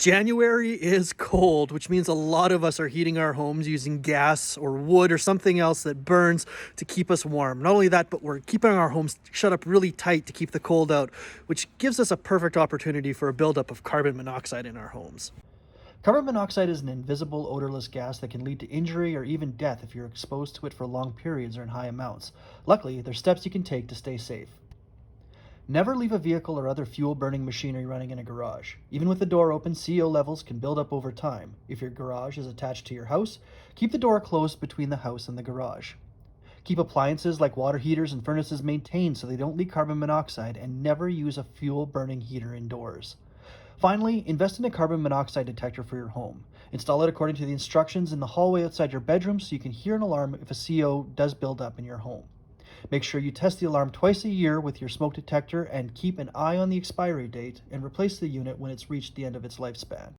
January is cold, which means a lot of us are heating our homes using gas or wood or something else that burns to keep us warm. Not only that, but we're keeping our homes shut up really tight to keep the cold out, which gives us a perfect opportunity for a buildup of carbon monoxide in our homes. Carbon monoxide is an invisible, odorless gas that can lead to injury or even death if you're exposed to it for long periods or in high amounts. Luckily, there's steps you can take to stay safe. Never leave a vehicle or other fuel-burning machinery running in a garage. Even with the door open, CO levels can build up over time. If your garage is attached to your house, keep the door closed between the house and the garage. Keep appliances like water heaters and furnaces maintained so they don't leak carbon monoxide, and never use a fuel-burning heater indoors. Finally, invest in a carbon monoxide detector for your home. Install it according to the instructions in the hallway outside your bedroom so you can hear an alarm if a CO does build up in your home. Make sure you test the alarm twice a year with your smoke detector and keep an eye on the expiry date, and replace the unit when it's reached the end of its lifespan.